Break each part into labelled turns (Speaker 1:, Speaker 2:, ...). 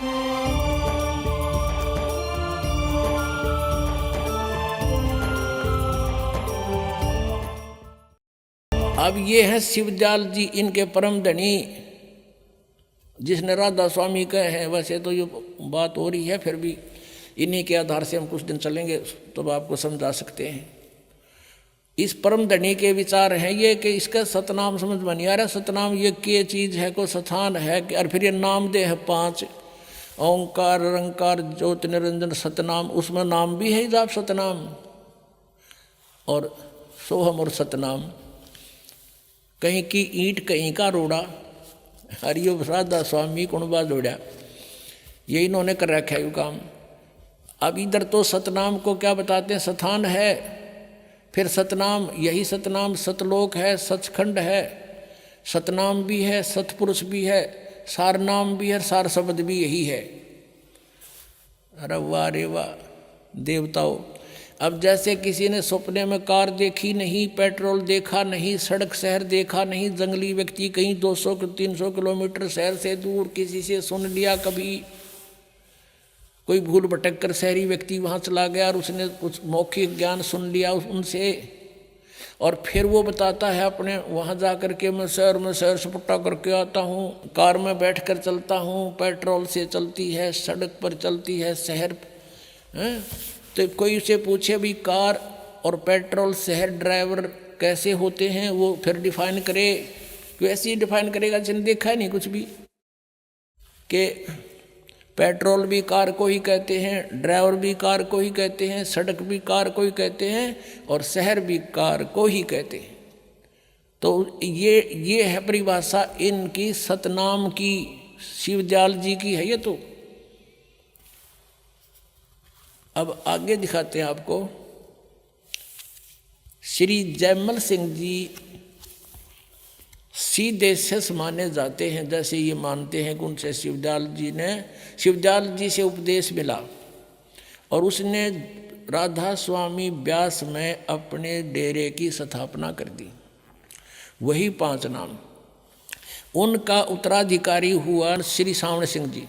Speaker 1: अब ये हैं शिवदयाल जी, इनके परम धनी, जिसने राधा स्वामी कहे हैं। वैसे तो ये बात हो रही है, फिर भी इन्हीं के आधार से हम कुछ दिन चलेंगे तो आपको समझा सकते हैं। इस परम धनी के विचार हैं ये कि इसका सतनाम समझ में नहीं आ रहा। सतनाम ये क्या चीज़ है, को स्थान है कि, और फिर ये नाम दे है 5 ओंकार रंकार ज्योति निरंजन सतनाम, उसमें नाम भी है जाप सतनाम और सोहम और सतनाम। कहीं की ईंट कहीं का रोड़ा, हरियो राधा स्वामी कुणबा जोड़ा, ये इन्होंने कर रखा है काम। अब इधर तो सतनाम को क्या बताते हैं, स्थान है, फिर सतनाम, यही सतनाम सतलोक है, सचखंड है, सतनाम भी है, सतपुरुष भी है, सार नाम भी है, सार शब्द भी यही है। अरे वाह रे वाह देवताओं। अब जैसे किसी ने सपने में कार देखी नहीं, पेट्रोल देखा नहीं, सड़क शहर देखा नहीं, जंगली व्यक्ति कहीं 200-300 किलोमीटर शहर से दूर किसी से सुन लिया, कभी कोई भूल भटक कर शहरी व्यक्ति वहाँ चला गया और उसने कुछ मौखिक ज्ञान सुन लिया उनसे, और फिर वो बताता है अपने वहाँ जा कर के मैं शहर में सैर सपाटा करके आता हूँ, कार में बैठ कर चलता हूँ, पेट्रोल से चलती है, सड़क पर चलती है, शहर है। तो कोई उसे पूछे भी कार और पेट्रोल शहर ड्राइवर कैसे होते हैं, वो फिर डिफाइन करे, कि ऐसे ही डिफाइन करेगा जिसने देखा है नहीं कुछ भी, कि पेट्रोल भी कार को ही कहते हैं, ड्राइवर भी कार को ही कहते हैं, सड़क भी कार को ही कहते हैं, और शहर भी कार को ही कहते हैं। तो ये है परिभाषा इनकी सतनाम की, शिवदयाल जी की है ये। तो अब आगे दिखाते हैं आपको। श्री जयमल सिंह जी सीधे शेष माने जाते हैं, जैसे ये मानते हैं कि उनसे शिवदयाल जी से उपदेश मिला और उसने राधा स्वामी व्यास में अपने डेरे की स्थापना कर दी। वही 5 नाम। उनका उत्तराधिकारी हुआ श्री सावण सिंह जी।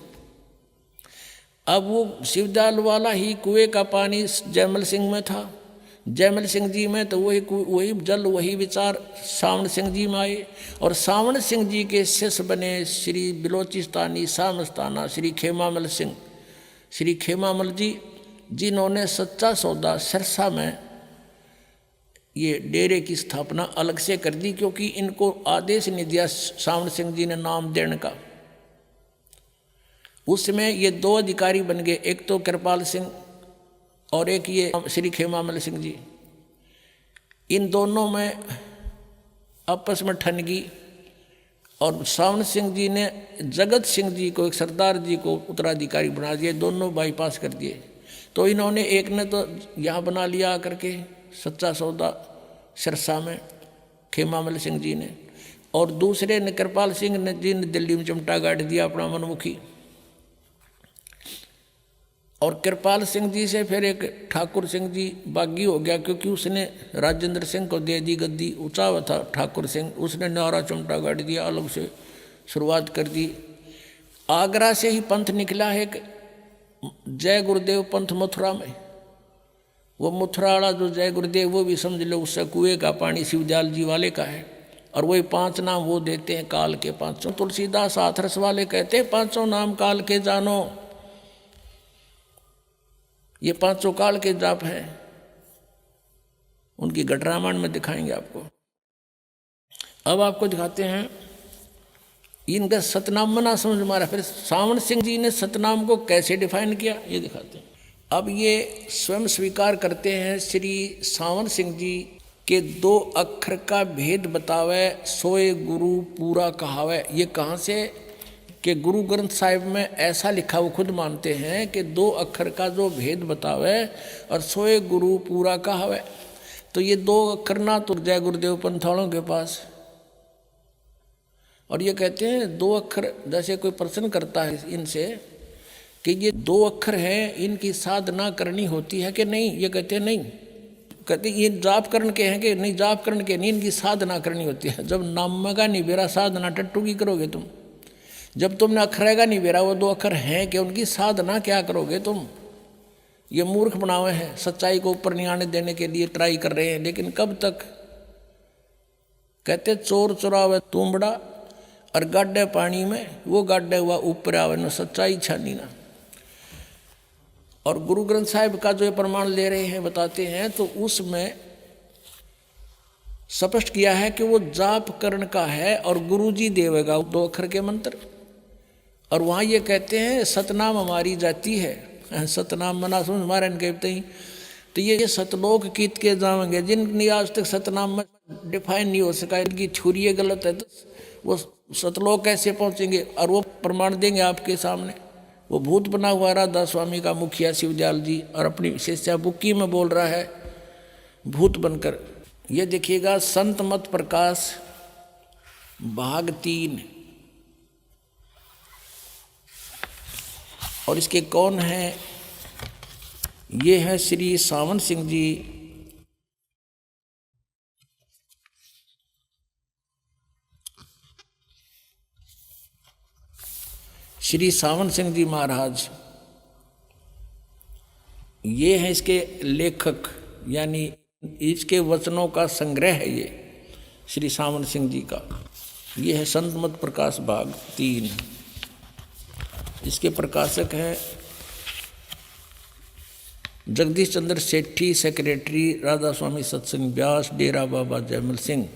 Speaker 1: अब वो शिवदयाल वाला ही कुएं का पानी जयमल सिंह में था, जयमल सिंह जी में, तो वही जल वही विचार सावण सिंह जी में आए, और सावण सिंह जी के शिष्य बने श्री बिलोचिस्तानी सामस्ताना श्री खेमामल सिंह, श्री खेमामल जी, जिन्होंने सच्चा सौदा सिरसा में ये डेरे की स्थापना अलग से कर दी, क्योंकि इनको आदेश नहीं दिया सावण सिंह जी ने नाम देने का। उसमें ये 2 अधिकारी बन गए, एक तो कृपाल सिंह और एक ये श्री खेमामल सिंह जी। इन दोनों में आपस में ठनगी, और सावण सिंह जी ने जगत सिंह जी को, एक सरदार जी को उत्तराधिकारी बना दिए, दोनों बाईपास कर दिए। तो इन्होंने एक ने तो यहाँ बना लिया आकर के सच्चा सौदा सिरसा में खेमामल सिंह जी ने, और दूसरे ने कृपाल सिंह ने जी ने दिल्ली में चिमटा गाड़ दिया अपना मनमुखी। और कृपाल सिंह जी से फिर एक ठाकुर सिंह जी बागी हो गया, क्योंकि उसने राजेंद्र सिंह को दे दी गद्दी, ऊंचा हुआ था ठाकुर सिंह, उसने नारा चिमटा गाड़ दिया, अलग से शुरुआत कर दी। आगरा से ही पंथ निकला है एक जय गुरुदेव पंथ मथुरा में। वो मथुरा वाला जो जय गुरुदेव, वो भी समझ लो उससे कुएं का पानी शिवदयाल जी वाले का है। और वही 5 नाम वो देते हैं काल के 5। तुलसीदास हाथरस वाले कहते हैं 5 नाम काल के जानो, ये 5 काल के जाप हैं। उनकी घटरामायण में दिखाएंगे आपको। अब आपको दिखाते हैं इनका सतनाम मना समझ मारा। फिर सावण सिंह जी ने सतनाम को कैसे डिफाइन किया ये दिखाते हैं। अब ये स्वयं स्वीकार करते हैं श्री सावण सिंह जी के 2 अक्षर का भेद बतावे, सोए गुरु पूरा कहावे। ये कहाँ से कि गुरु ग्रंथ साहिब में ऐसा लिखा, वो खुद मानते हैं कि 2 अक्षर का जो भेद बतावे और सोए गुरु पूरा कहावे। तो ये 2 अक्षर ना तो जय गुरुदेव पंथालों के पास, और ये कहते हैं 2 अक्षर, जैसे कोई प्रश्न करता है इनसे कि ये 2 अक्षर हैं, इनकी साधना करनी होती है कि नहीं, ये कहते हैं नहीं। कहते ये जाप करण के हैं कि नहीं, जाप करण के नहीं, इनकी साधना करनी होती है। जब नाम का नहीं बेरा साधना टट्टू की करोगे तुम। जब तुमने अखरेगा नहीं बेरा, वो 2 अक्षर हैं कि उनकी साधना क्या करोगे तुम? ये मूर्ख बनावे हैं, सच्चाई को ऊपर नहीं आने देने के लिए ट्राई कर रहे हैं, लेकिन कब तक? कहते चोर चुरावे तुमबड़ा और गाड्डे पानी में, वो गाड्डे हुआ ऊपर आवे न सच्चाई छानी ना। और गुरु ग्रंथ साहिब का जो ये प्रमाण ले रहे हैं, बताते हैं, तो उसमें स्पष्ट किया है कि वो जाप करण का है और गुरु जी देवेगा 2 अक्षर के मंत्र। और वहाँ ये कहते हैं सतनाम हमारी जाति है, सतनाम मना सुन हमारे कहते ही। तो ये सतलोक कीत के जाएंगे जिनकी आज तक सतनाम में डिफाइन नहीं हो सका, इनकी छुरी गलत है, तो वो सतलोक कैसे पहुँचेंगे? और वो प्रमाण देंगे आपके सामने। वो भूत बना हुआ राधा स्वामी का मुखिया शिवदयाल जी, और अपनी शिष्या बुक्की में बोल रहा है भूत बनकर। ये देखिएगा संत मत प्रकाश भाग 3, और इसके कौन हैं? ये है श्री सावन सिंह जी। श्री सावन सिंह जी महाराज ये है इसके लेखक, यानी इसके वचनों का संग्रह है ये श्री सावन सिंह जी का। ये है संत मत प्रकाश भाग 3। इसके प्रकाशक हैं जगदीश चंद्र सेठी, सेक्रेटरी राधा स्वामी सत्संग व्यास, डेरा बाबा जयमल सिंह।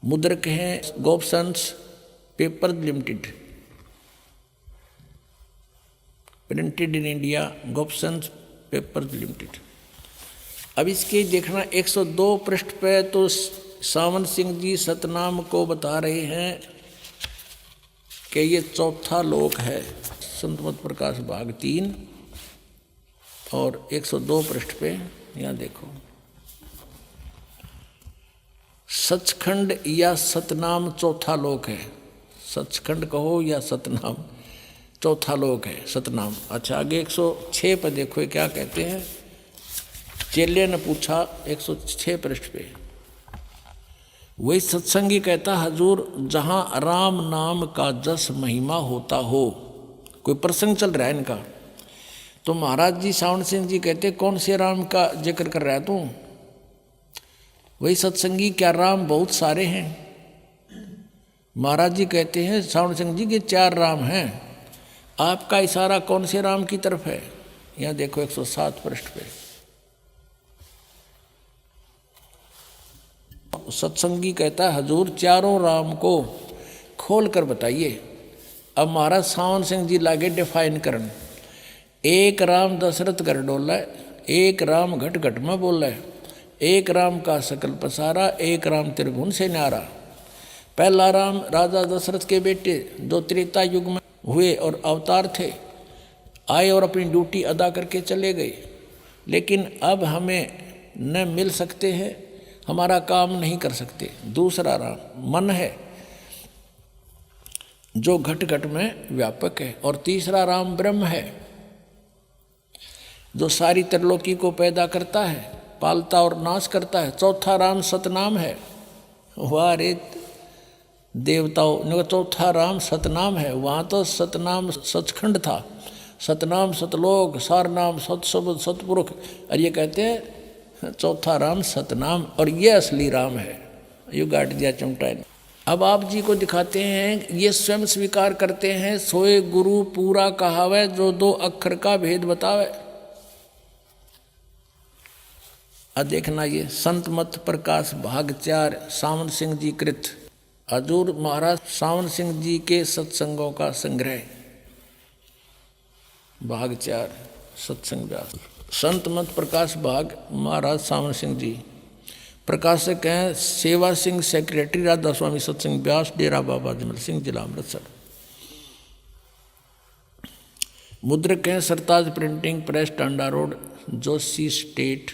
Speaker 1: मुद्रक हैं Gopsons paper limited, printed in India, Gopsons paper limited. अब इसके देखना 102 पृष्ठ पे तो सावन सिंह जी सतनाम को बता रहे हैं कि ये 4था लोक है, संत मत प्रकाश भाग 3 और 102 पृष्ठ पे यहाँ देखो, सचखंड या सतनाम 4था लोक है। सचखंड कहो या सतनाम, 4था लोक है सतनाम। अच्छा आगे 106 पर देखो ये क्या कहते हैं। चेले ने पूछा 106 पृष्ठ पे, वही सत्संगी कहता हजूर जहाँ राम नाम का जस महिमा होता हो, कोई प्रसंग चल रहा है इनका। तो महाराज जी सावन सिंह जी कहते कौन से राम का जिक्र कर रहा है तू? वही सत्संगी क्या राम बहुत सारे हैं? महाराज जी कहते हैं सावन सिंह जी के 4 राम हैं। आपका इशारा कौन से राम की तरफ है? यहाँ देखो 107 पृष्ठ पे। सत्संगी कहता है हजूर चारों राम को खोल कर बताइए। अब महाराज सावन सिंह जी लागे डिफाइन करन। एक राम दशरथ घर डोला है, एक राम घट घट में बोला है, एक राम का सकल पसारा, एक राम त्रिभुवन से न्यारा। पहला राम राजा दशरथ के बेटे जो त्रेता युग में हुए और अवतार थे, आए और अपनी ड्यूटी अदा करके चले गए, लेकिन अब हमें न मिल सकते हैं, हमारा काम नहीं कर सकते। दूसरा राम मन है जो घट घट में व्यापक है, और तीसरा राम ब्रह्म है जो सारी त्रिलोकी को पैदा करता है, पालता और नाश करता है। चौथा राम सतनाम है। वाह रे देवताओं ने, चौथा राम सतनाम है। वहाँ तो सतनाम सचखंड था, सतनाम सतलोक, सार नाम सतशब्द सतपुरुष, और ये कहते हैं चौथा राम सतनाम, और ये असली राम है। यू गाट दिया चमटा ने। अब आप जी को दिखाते हैं, ये स्वयं स्वीकार करते हैं सोए गुरु पूरा कहावे जो 2 अक्षर का भेद बतावे। अब देखना ये संत मत प्रकाश भाग 4 सावन सिंह जी कृत, हजूर महाराज सावन सिंह जी के सत्संगों का संग्रह, भाग 4 सत्संग व्यास। संत मत प्रकाश भाग महाराज सावन सिंह जी। प्रकाशक हैं सेवा सिंह, सेक्रेटरी राधा स्वामी सत्संग व्यास, डेरा बाबा जयमल सिंह, जिला अमृतसर। मुद्रक हैं Sartaj printing press, Tanda road, Joshi state,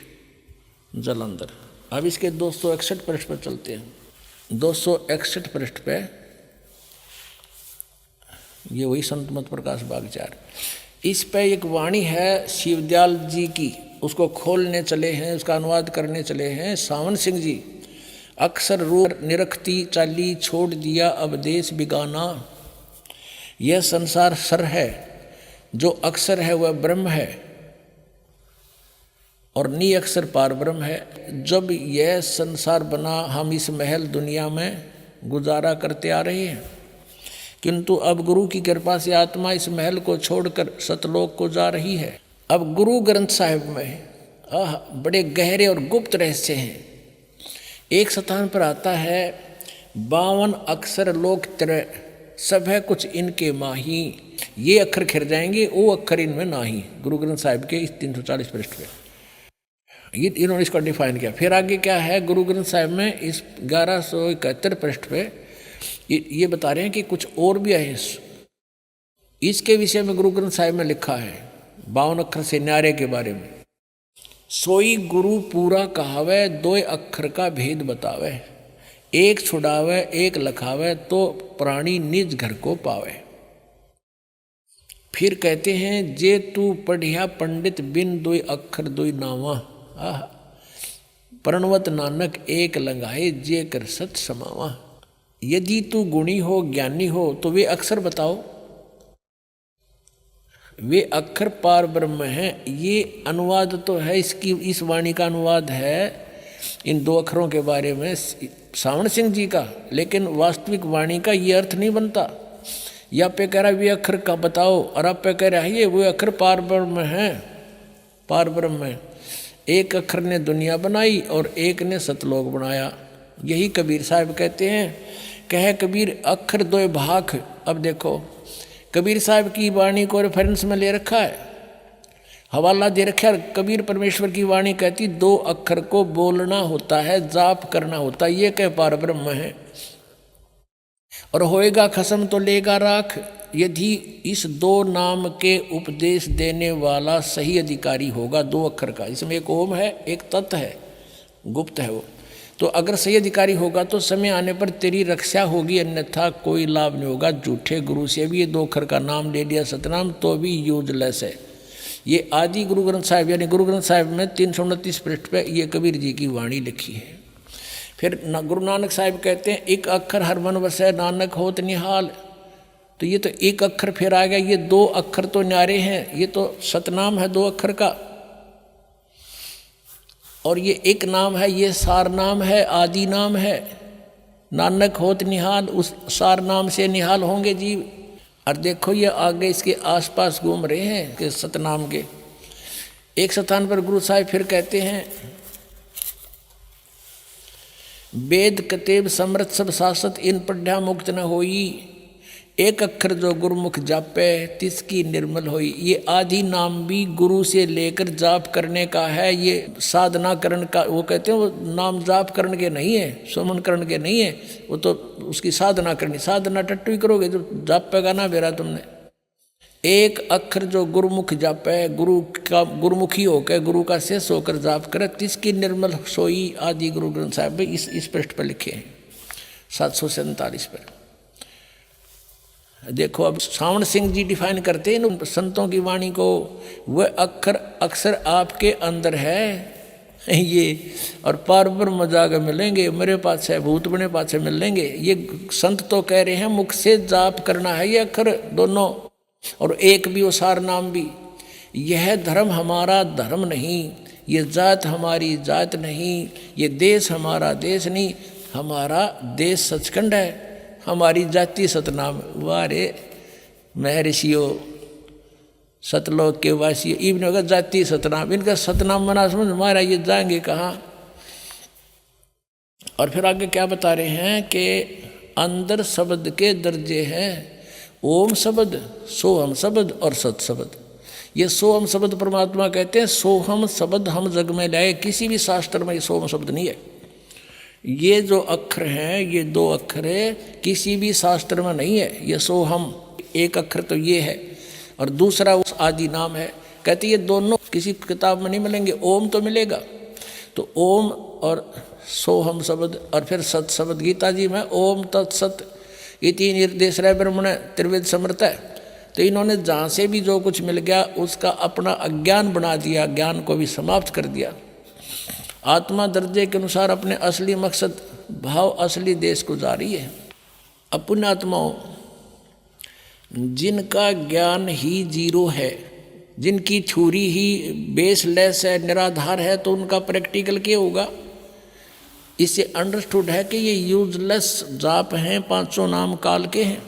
Speaker 1: Jalandhar. अब इसके 261 पृष्ठ पर चलते हैं। 261 पृष्ठ पे ये वही संत मत प्रकाश भाग 4। इस पे एक वाणी है शिवदयाल जी की, उसको खोलने चले हैं, उसका अनुवाद करने चले हैं सावन सिंह जी। अक्सर रूप निरखती चाली छोड़ दिया अब देश बिगाना। यह संसार सर है, जो अक्सर है वह ब्रह्म है और नी अक्सर पार ब्रह्म है। जब यह संसार बना हम इस महल दुनिया में गुजारा करते आ रहे हैं, किंतु अब गुरु की कृपा से आत्मा इस महल को छोड़कर सतलोक को जा रही है। अब गुरु ग्रंथ साहिब में बड़े गहरे और गुप्त रहस्य हैं। एक स्थान पर आता है 52 अक्षर लोक तेरे सब है कुछ इनके माही। ये अक्षर खिर जाएंगे, वो अक्षर इनमें नाही। गुरु ग्रंथ साहिब के इस 340 पृष्ठ पे ये इन्होंने इसका डिफाइन किया। फिर आगे क्या है गुरु ग्रंथ साहिब में इस 1171 पृष्ठ पे ये बता रहे हैं कि कुछ और भी है। इसके विषय में गुरु ग्रंथ साहिब में लिखा है 52 अक्षर से न्यारे के बारे में। सोई गुरु पूरा कहावे, 2 अक्षर का भेद बतावे। एक छुड़ावे एक लखावे, तो प्राणी निज घर को पावे। फिर कहते हैं जे तू पढ़िया पंडित बिन 2 अक्षर 2 नावा। प्रणवत नानक एक लंगाए, जे कर सत समावा। यदि तू गुणी हो ज्ञानी हो तो वे अक्षर बताओ। वे अक्षर पार ब्रह्म हैं। ये अनुवाद तो है, इसकी इस वाणी का अनुवाद है इन 2 अक्षरों के बारे में सावण सिंह जी का, लेकिन वास्तविक वाणी का ये अर्थ नहीं बनता। या पे कह रहा वे अक्षर का बताओ और आप पे कह रहा है ये वे अक्षर पार ब्रह्म है। पार ब्रह्म है। एक अक्षर ने दुनिया बनाई और एक ने सतलोक बनाया। यही कबीर साहब कहते हैं। कहे कबीर अक्षर 2 भाख। अब देखो कबीर साहब की वाणी को रेफरेंस में ले रखा है, हवाला दे रखा है। कबीर परमेश्वर की वाणी कहती 2 अक्षर को बोलना होता है, जाप करना होता है। ये कह पार ब्रह्म है। और होएगा खसम तो लेगा राख, यदि इस 2 नाम के उपदेश देने वाला सही अधिकारी होगा 2 अक्षर का। इसमें एक ओम है, एक तत् है, गुप्त है वो। तो अगर सही अधिकारी होगा तो समय आने पर तेरी रक्षा होगी, अन्यथा कोई लाभ नहीं होगा। झूठे गुरु से भी ये 2 अक्षर का नाम ले लिया सतनाम तो भी यूजलेस है। ये आदि गुरु ग्रंथ साहिब यानी गुरु ग्रंथ साहिब में 329 पृष्ठ पे ये कबीर जी की वाणी लिखी है। फिर गुरु नानक साहिब कहते हैं एक अक्षर हर मन वसै नानक होत निहाल। तो ये तो एक अक्षर फिर आ गया। ये 2 अक्षर तो न्यारे हैं, ये तो सतनाम है 2 अक्षर का। और ये एक नाम है, ये सार नाम है, आदि नाम है। नानक होत निहाल, उस सार नाम से निहाल होंगे जीव। और देखो ये आगे इसके आसपास घूम रहे हैं कि सतनाम के। एक स्थान पर गुरु साहिब फिर कहते हैं वेद कतेब समृत सब शासत इन पढ़ा मुक्त न होई। एक अक्षर जो गुरुमुख जापे तिसकी निर्मल होई। ये आदि नाम भी गुरु से लेकर जाप करने का है। ये साधना करण का, वो कहते हैं वो नाम जाप करण के नहीं है, सुमन करण के नहीं है, वो तो उसकी साधना करनी। साधना टट्टू ही करोगे जो जाप पेगा ना बेरा तुमने। एक अक्षर जो गुरुमुख जापे, गुरु का गुरुमुखी होकर गुरु का शेष होकर जाप करे, तिसकी निर्मल सोई। आदि गुरु ग्रंथ साहिब इस पृष्ठ पर लिखे हैं 747 पर। देखो अब सावण सिंह जी डिफाइन करते हैं संतों की वाणी को। वह अक्षर आपके अंदर है ये, और पार ब्रह्म जाकर मिलेंगे, मेरे पास है भूत बने पास मिल लेंगे। ये संत तो कह रहे हैं मुख से जाप करना है ये अक्षर दोनों, और एक भी वो सार नाम भी। यह धर्म हमारा धर्म नहीं, ये जात हमारी जात नहीं, ये देश हमारा देश नहीं, हमारा देश सचखंड है, हमारी जाति सतनाम। वारे महर्षियों सतलोक के वासी इवन होगा जाति सतनाम। इनका सतनाम मना समझ हमारा, ये जाएंगे कहाँ। और फिर आगे क्या बता रहे हैं कि अंदर शब्द के दर्जे हैं ओम शब्द, सोहम शब्द और सत शब्द। ये सोहम शब्द परमात्मा कहते हैं। सोहम शब्द हम जग में लाए, किसी भी शास्त्र में ये सोहम शब्द नहीं है। ये जो अक्षर हैं ये 2 अक्षर है, किसी भी शास्त्र में नहीं है। ये सोहम एक अक्षर तो ये है और दूसरा उस आदि नाम है। कहते ये दोनों किसी किताब में नहीं मिलेंगे, ओम तो मिलेगा। तो ओम और सोहम शब्द और फिर सत शब्द गीता जी में ओम तत्सत ये 3 निर्देश रहे ब्रह्मण त्रिवेद समृत है। तो इन्होंने जहाँ से भी जो कुछ मिल गया उसका अपना अज्ञान बना दिया, ज्ञान को भी समाप्त कर दिया। आत्मा दर्जे के अनुसार अपने असली मकसद भाव असली देश को जारी है। पुण्यात्माओं, जिनका ज्ञान ही जीरो है, जिनकी थ्योरी ही बेसलेस है, निराधार है, तो उनका प्रैक्टिकल क्या होगा? इससे अंडरस्टूड है कि ये यूजलेस जाप हैं, 500 नाम काल के हैं।